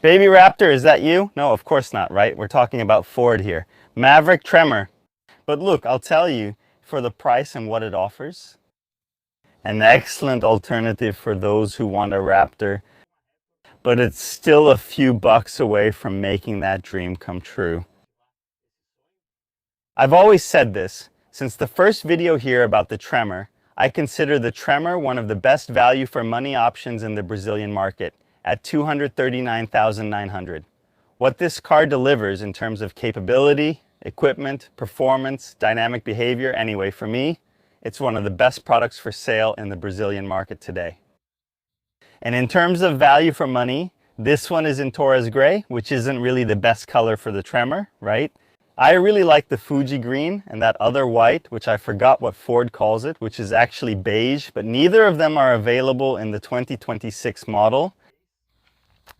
Baby Raptor, is that you? No, of course not, right? We're talking about Ford here. Maverick Tremor. But look, I'll tell you, for the price and what it offers, an excellent alternative for those who want a Raptor, but it's still a few bucks away from making that dream come true. I've always said this, since the first video here about the Tremor, I consider the Tremor one of the best value for money options in the Brazilian market at $239,900. What this car delivers in terms of capability, equipment, performance, dynamic behavior, anyway, for me, it's one of the best products for sale in the Brazilian market today. And in terms of value for money, this one is in Torres Gray, which isn't really the best color for the Tremor, right? I really like the Fuji green and that other white, which I forgot what Ford calls it, which is actually beige, but neither of them are available in the 2026 model.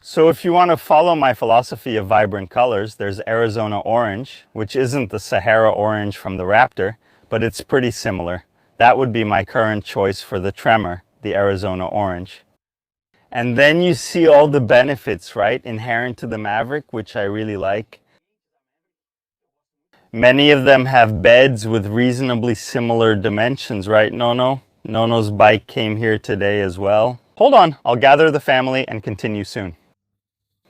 So if you want to follow my philosophy of vibrant colors, there's Arizona Orange, which isn't the Sahara Orange from the Raptor, but it's pretty similar. That would be my current choice for the Tremor, the Arizona Orange. And then you see all the benefits, right, inherent to the Maverick, which I really like. Many of them have beds with reasonably similar dimensions, right, Nono? Nono's bike came here today as well. Hold on, I'll gather the family and continue soon.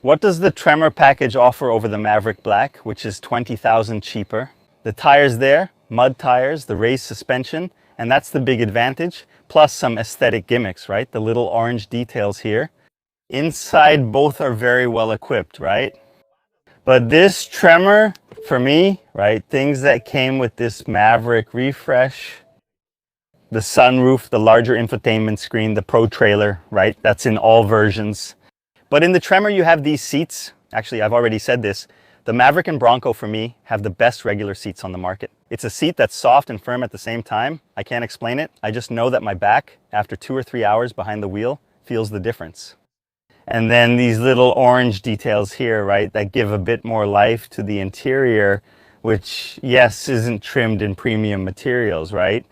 What does the Tremor package offer over the Maverick Black, which is $20,000 cheaper? The tires there, mud tires, the raised suspension, and that's the big advantage, plus some aesthetic gimmicks, right? The little orange details here. Inside, both are very well equipped, right? But this Tremor, for me, right, things that came with this Maverick refresh, the sunroof, the larger infotainment screen, the Pro trailer, right? That's in all versions. But in the Tremor, you have these seats. Actually, I've already said this. The Maverick and Bronco, for me, have the best regular seats on the market. It's a seat that's soft and firm at the same time. I can't explain it. I just know that my back, after 2 or 3 hours behind the wheel, feels the difference. And then these little orange details here, right, that give a bit more life to the interior, which, yes, isn't trimmed in premium materials, right?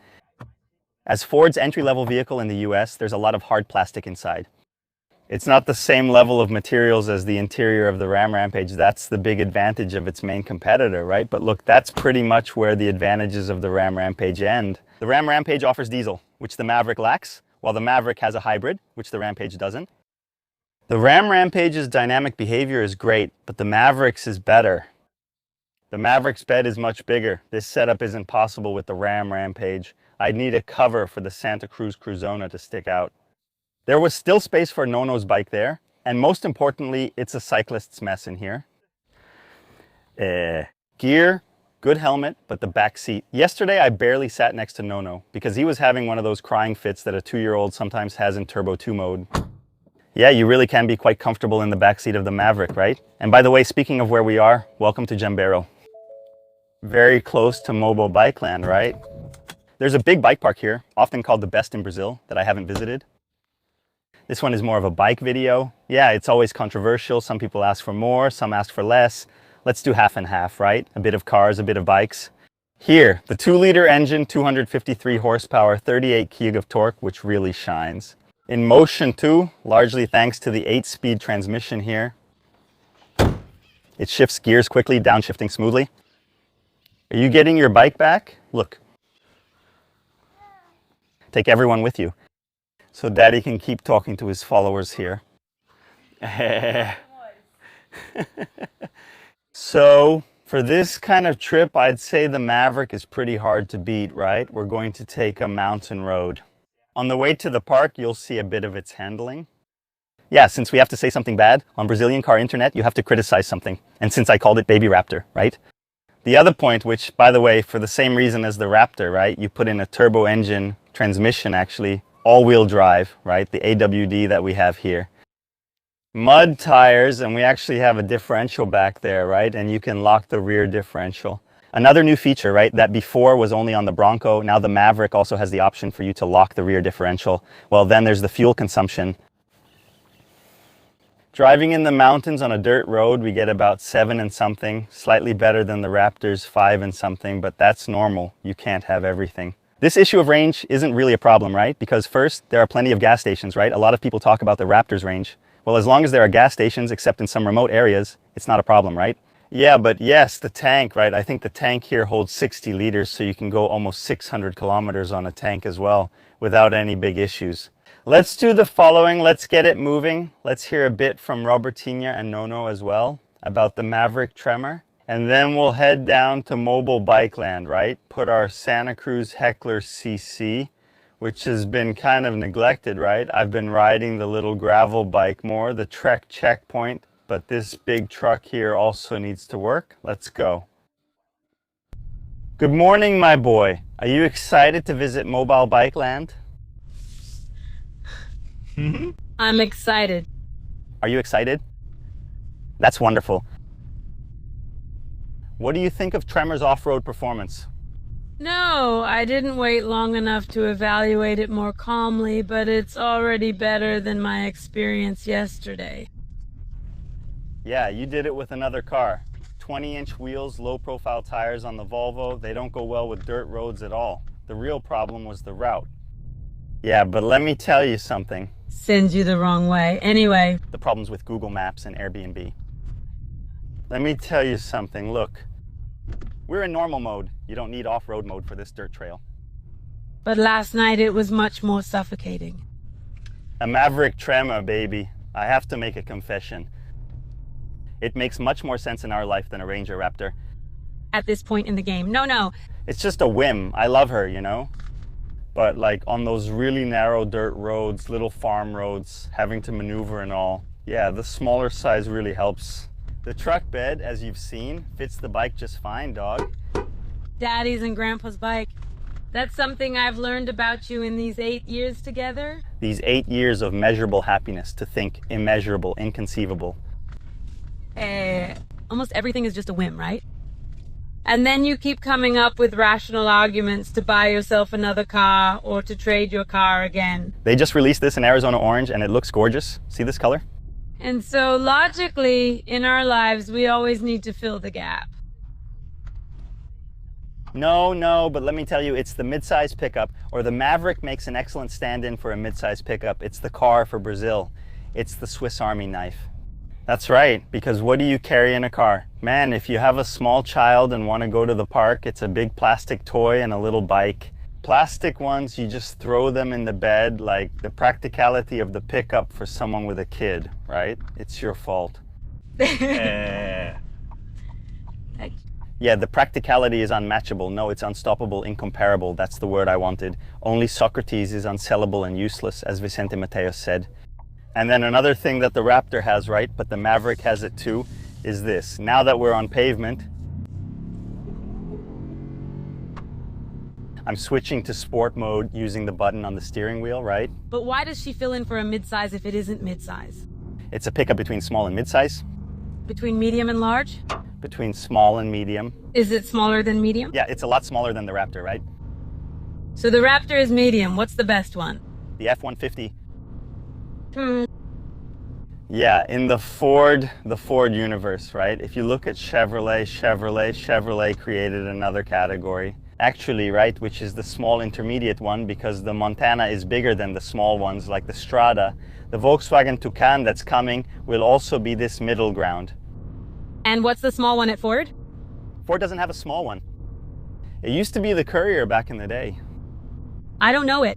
As Ford's entry-level vehicle in the US, there's a lot of hard plastic inside. It's not the same level of materials as the interior of the Ram Rampage. That's the big advantage of its main competitor, right? But look, that's pretty much where the advantages of the Ram Rampage end. The Ram Rampage offers diesel, which the Maverick lacks, while the Maverick has a hybrid, which the Rampage doesn't. The Ram Rampage's dynamic behavior is great, but the Maverick's is better. The Maverick's bed is much bigger. This setup isn't possible with the Ram Rampage. I'd need a cover for the Santa Cruz Cruzona to stick out. There was still space for Nono's bike there, and most importantly, it's a cyclist's mess in here. Gear, good helmet, but the back seat. Yesterday, I barely sat next to Nono because he was having one of those crying fits that a 2-year-old sometimes has in Turbo 2 mode. Yeah, you really can be quite comfortable in the back seat of the Maverick, right? And by the way, speaking of where we are, welcome to Jambero. Very close to Mobile Bike Land, right? There's a big bike park here, often called the best in Brazil, that I haven't visited. This one is more of a bike video. Yeah, it's always controversial. Some people ask for more, some ask for less. Let's do half and half, right? A bit of cars, a bit of bikes. Here, the 2-liter engine, 253 horsepower, 38 kg of torque, which really shines. In motion too, largely thanks to the 8-speed transmission here. It shifts gears quickly, downshifting smoothly. Are you getting your bike back? Look. Take everyone with you, so Daddy can keep talking to his followers here. So, for this kind of trip, I'd say the Maverick is pretty hard to beat, right? We're going to take a mountain road. On the way to the park, you'll see a bit of its handling. Yeah, since we have to say something bad, on Brazilian car internet, you have to criticize something. And since I called it Baby Raptor, right? The other point, which, by the way, for the same reason as the Raptor, right? You put in a turbo engine transmission, actually, all-wheel drive, right? The AWD that we have here. Mud tires, and we actually have a differential back there, right? And you can lock the rear differential. Another new feature, right, that before was only on the Bronco, now the Maverick also has the option for you to lock the rear differential. Well, then there's the fuel consumption. Driving in the mountains on a dirt road, we get about 7 and something, slightly better than the Raptor's 5 and something, but that's normal. You can't have everything. This issue of range isn't really a problem, right? Because first, there are plenty of gas stations, right? A lot of people talk about the Raptor's range. Well, as long as there are gas stations, except in some remote areas, it's not a problem, right? Yeah, but yes, the tank, right? I think the tank here holds 60 liters, so you can go almost 600 kilometers on a tank as well without any big issues. Let's do the following. Let's get it moving. Let's hear a bit from Robertina and Nono as well about the Maverick Tremor. And then we'll head down to mobile bike land, right? Put our Santa Cruz Heckler CC, which has been kind of neglected, right? I've been riding the little gravel bike more, the Trek Checkpoint, but this big truck here also needs to work. Let's go. Good morning, my boy. Are you excited to visit mobile bike land? I'm excited. Are you excited? That's wonderful. What do you think of Tremor's off-road performance? No, I didn't wait long enough to evaluate it more calmly, but it's already better than my experience yesterday. Yeah, you did it with another car. 20-inch wheels, low-profile tires on the Volvo. They don't go well with dirt roads at all. The real problem was the route. Yeah, but let me tell you something. Sends you the wrong way. Anyway. The problems with Google Maps and Airbnb. Let me tell you something. Look, we're in normal mode. You don't need off-road mode for this dirt trail. But last night it was much more suffocating. A Maverick Tremor, baby. I have to make a confession. It makes much more sense in our life than a Ranger Raptor. At this point in the game. No. It's just a whim. I love her, you know? But like on those really narrow dirt roads, little farm roads, having to maneuver and all, yeah, the smaller size really helps. The truck bed, as you've seen, fits the bike just fine, dog. Daddy's and Grandpa's bike. That's something I've learned about you in these 8 years together. These 8 years of measurable happiness to think immeasurable, inconceivable. Almost everything is just a whim, right? And then you keep coming up with rational arguments to buy yourself another car or to trade your car again. They just released this in Arizona Orange and it looks gorgeous. See this color? And so logically, in our lives, we always need to fill the gap. No, but let me tell you, it's the midsize pickup, or the Maverick makes an excellent stand-in for a midsize pickup. It's the car for Brazil. It's the Swiss Army knife. That's right, because what do you carry in a car? Man, if you have a small child and want to go to the park, it's a big plastic toy and a little bike. Plastic ones, you just throw them in the bed, like the practicality of the pickup for someone with a kid, right? It's your fault. Yeah, the practicality is unmatchable. No, it's unstoppable, incomparable. That's the word I wanted. Only Socrates is unsellable and useless, as Vicente Mateos said. And then another thing that the Raptor has, right, but the Maverick has it too, is this. Now that we're on pavement, I'm switching to sport mode using the button on the steering wheel, right? But why does she fill in for a midsize if it isn't midsize? It's a pickup between small and midsize. Between medium and large? Between small and medium. Is it smaller than medium? Yeah, it's a lot smaller than the Raptor, right? So the Raptor is medium. What's the best one? The F-150. Yeah, in the Ford universe, right? If you look at Chevrolet created another category. Actually, right, which is the small intermediate one, because the Montana is bigger than the small ones like the Strada. The Volkswagen Toucan that's coming will also be this middle ground. And what's the small one at Ford? Ford doesn't have a small one. It used to be the Courier back in the day. I don't know it.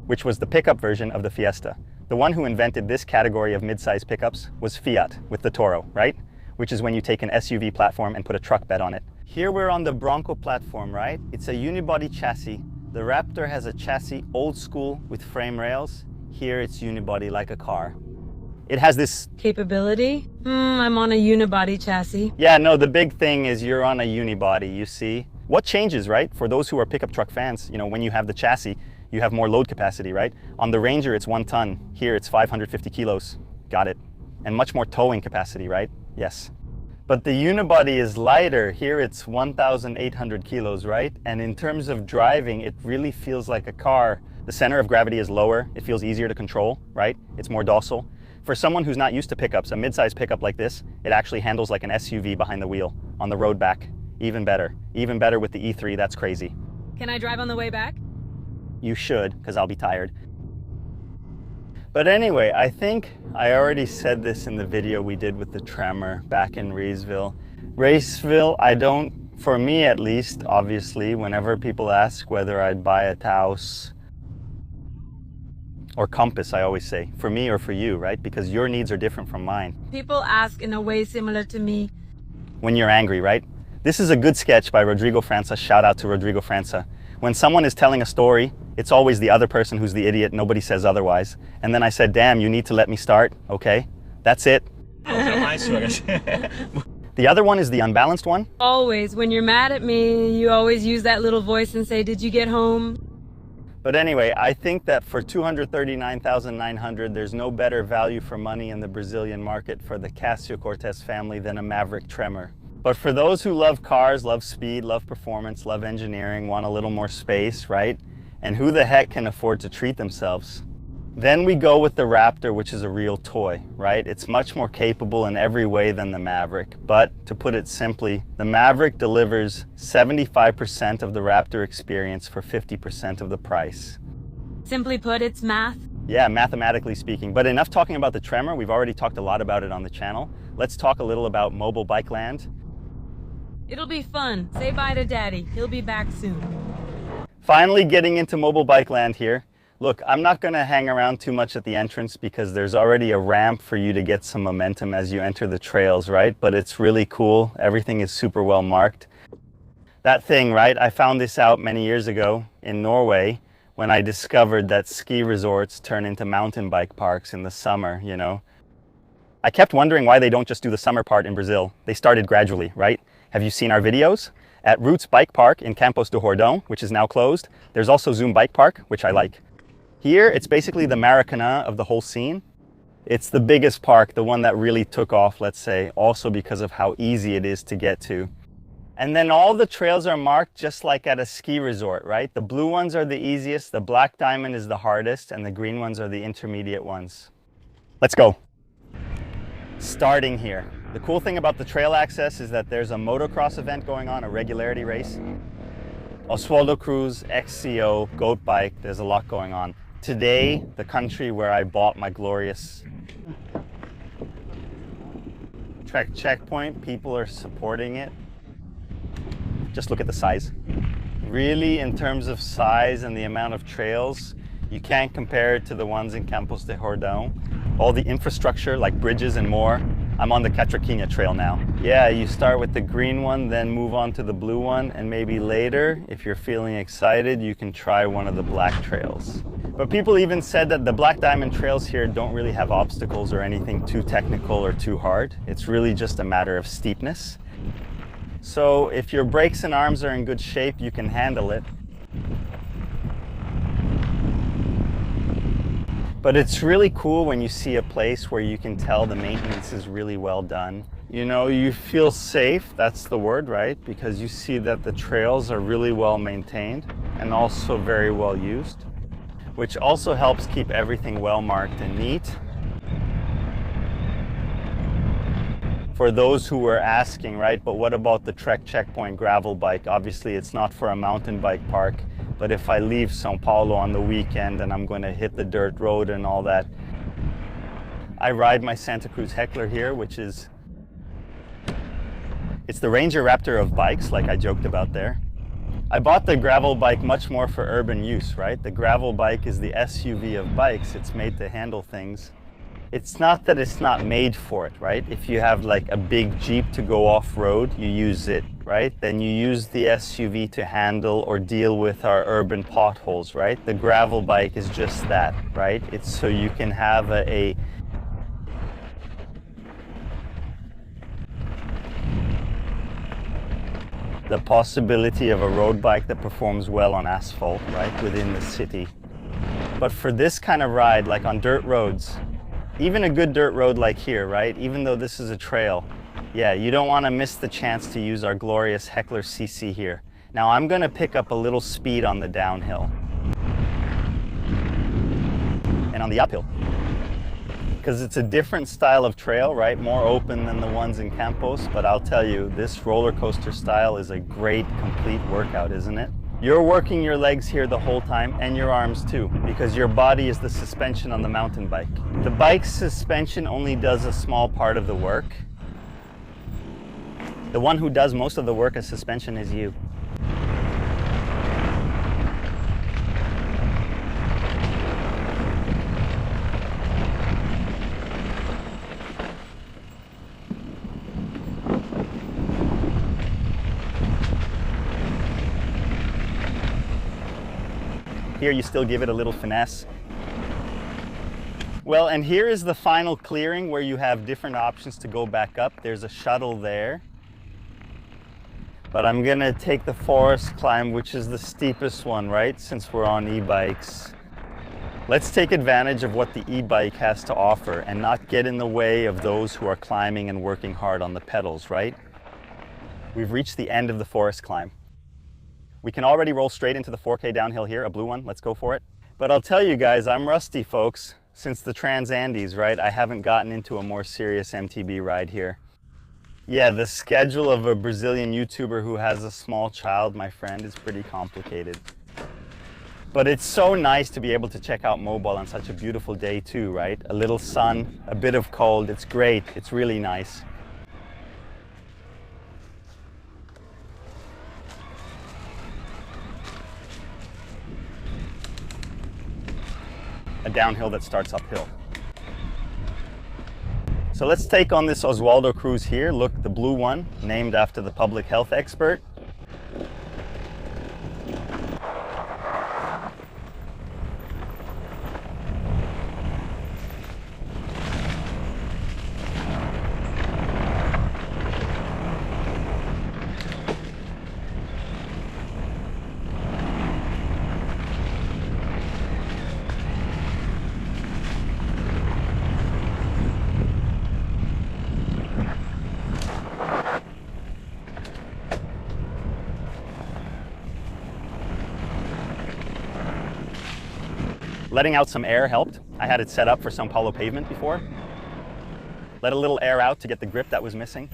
Which was the pickup version of the Fiesta. The one who invented this category of mid-size pickups was Fiat with the Toro, right? Which is when you take an SUV platform and put a truck bed on it. Here we're on the Bronco platform, right? It's a unibody chassis. The Raptor has a chassis old school with frame rails. Here it's unibody like a car. It has this capability. I'm on a unibody chassis. Yeah, no, the big thing is you're on a unibody, you see? What changes, right? For those who are pickup truck fans, you know, when you have the chassis, you have more load capacity, right? On the Ranger, it's 1 ton. Here, it's 550 kilos. Got it. And much more towing capacity, right? Yes. But the unibody is lighter. Here, it's 1,800 kilos, right? And in terms of driving, it really feels like a car. The center of gravity is lower. It feels easier to control, right? It's more docile. For someone who's not used to pickups, a mid-size pickup like this, it actually handles like an SUV behind the wheel on the road back. Even better. Even better with the E3, that's crazy. Can I drive on the way back? You should, because I'll be tired. But anyway, I think I already said this in the video we did with the Tremor back in Raceville. Raceville, for me at least, obviously, whenever people ask whether I'd buy a Taos or Compass, I always say, for me or for you, right? Because your needs are different from mine. People ask in a way similar to me. When you're angry, right? This is a good sketch by Rodrigo França. Shout out to Rodrigo França. When someone is telling a story, it's always the other person who's the idiot. Nobody says otherwise. And then I said, damn, you need to let me start. Okay, that's it. The other one is the unbalanced one. Always, when you're mad at me, you always use that little voice and say, did you get home? But anyway, I think that for $239,900, there's no better value for money in the Brazilian market for the Casio Cortez family than a Maverick Tremor. But for those who love cars, love speed, love performance, love engineering, want a little more space, right? And who the heck can afford to treat themselves? Then we go with the Raptor, which is a real toy, right? It's much more capable in every way than the Maverick. But to put it simply, the Maverick delivers 75% of the Raptor experience for 50% of the price. Simply put, it's math. Yeah, mathematically speaking. But enough talking about the Tremor. We've already talked a lot about it on the channel. Let's talk a little about Mobile Bike Land. It'll be fun. Say bye to Daddy. He'll be back soon. Finally getting into Mobile Bike Land here. Look, I'm not going to hang around too much at the entrance because there's already a ramp for you to get some momentum as you enter the trails, right? But it's really cool. Everything is super well marked. That thing, right? I found this out many years ago in Norway when I discovered that ski resorts turn into mountain bike parks in the summer, you know. I kept wondering why they don't just do the summer part in Brazil. They started gradually, right? Have you seen our videos? At Roots Bike Park in Campos do Jordão, which is now closed, there's also Zoom Bike Park, which I like. Here, it's basically the Maracanã of the whole scene. It's the biggest park, the one that really took off, let's say, also because of how easy it is to get to. And then all the trails are marked just like at a ski resort, right? The blue ones are the easiest, the black diamond is the hardest, and the green ones are the intermediate ones. Let's go. Starting here. The cool thing about the trail access is that there's a motocross event going on, a regularity race. Oswaldo Cruz, XCO, Goat Bike, there's a lot going on. Today, the country where I bought my glorious Trek checkpoint, people are supporting it. Just look at the size. Really, in terms of size and the amount of trails, you can't compare it to the ones in Campos de Jordão. All the infrastructure, like bridges and more. I'm on the Catraquinha trail now. Yeah, you start with the green one, then move on to the blue one, and maybe later, if you're feeling excited, you can try one of the black trails. But people even said that the Black Diamond trails here don't really have obstacles or anything too technical or too hard. It's really just a matter of steepness. So if your brakes and arms are in good shape, you can handle it. But it's really cool when you see a place where you can tell the maintenance is really well done. You know, you feel safe, that's the word, right? Because you see that the trails are really well maintained and also very well used, which also helps keep everything well marked and neat. For those who were asking, right, but what about the Trek Checkpoint gravel bike? Obviously, it's not for a mountain bike park. But if I leave São Paulo on the weekend and I'm going to hit the dirt road and all that, I ride my Santa Cruz Heckler here, which is, it's the Ranger Raptor of bikes, like I joked about there. I bought the gravel bike much more for urban use, right? The gravel bike is the SUV of bikes. It's made to handle things. It's not that it's not made for it, right? If you have like a big Jeep to go off-road, you use it, right? Then you use the SUV to handle or deal with our urban potholes, right? The gravel bike is just that, right? It's so you can have the possibility of a road bike that performs well on asphalt, right? Within the city. But for this kind of ride, like on dirt roads, even a good dirt road like here, right? Even though this is a trail, yeah, you don't want to miss the chance to use our glorious Heckler CC here. Now I'm going to pick up a little speed on the downhill and on the uphill because it's a different style of trail, right? More open than the ones in Campos, but I'll tell you, this roller coaster style is a great complete workout, isn't it? You're working your legs here the whole time, and your arms too, because your body is the suspension on the mountain bike. The bike's suspension only does a small part of the work. The one who does most of the work as suspension is you. Here you still give it a little finesse. Well, and here is the final clearing where you have different options to go back up. There's a shuttle there. But I'm gonna take the forest climb, which is the steepest one, right? Since we're on e-bikes. Let's take advantage of what the e-bike has to offer and not get in the way of those who are climbing and working hard on the pedals, right? We've reached the end of the forest climb. We can already roll straight into the 4K downhill here, a blue one, let's go for it. But I'll tell you guys, I'm rusty, folks. Since the Trans Andes, right? I haven't gotten into a more serious MTB ride here. Yeah, the schedule of a Brazilian YouTuber who has a small child, my friend, is pretty complicated. But it's so nice to be able to check out Mobile on such a beautiful day too, right? A little sun, a bit of cold, it's great, it's really nice. A downhill that starts uphill. So let's take on this Oswaldo cruise here. Look, the blue one, named after the public health expert. Letting out some air helped. I had it set up for São Paulo pavement before. Let a little air out to get the grip that was missing.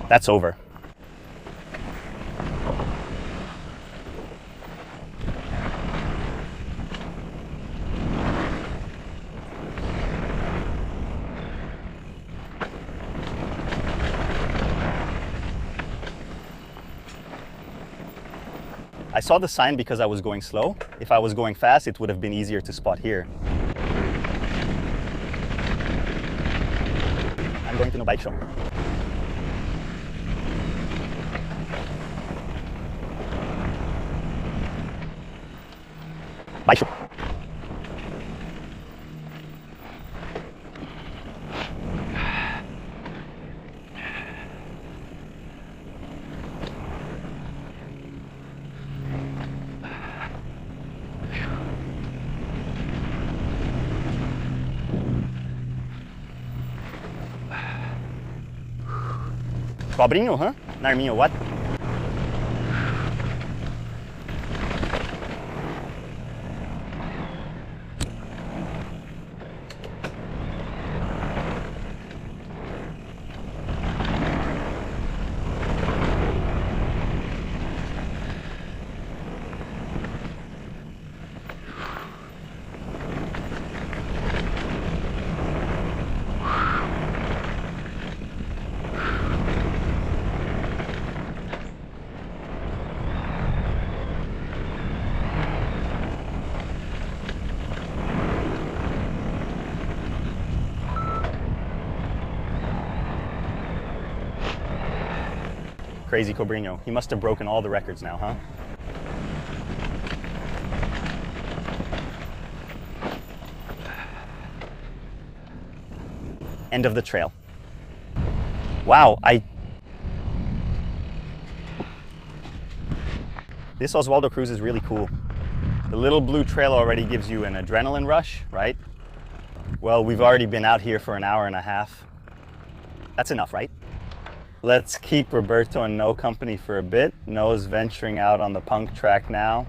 That's over. I saw the sign because I was going slow. If I was going fast, it would have been easier to spot here. I'm going to no bike show. Baixo. Pobrinho, huh? Narminho, what? Crazy Cobrinho. He must have broken all the records now, huh? End of the trail. Wow, this Oswaldo cruise is really cool. The little blue trail already gives you an adrenaline rush, right? Well, we've already been out here for an hour and a half. That's enough, right? Let's keep Roberto and No company for a bit. No's venturing out on the punk track now.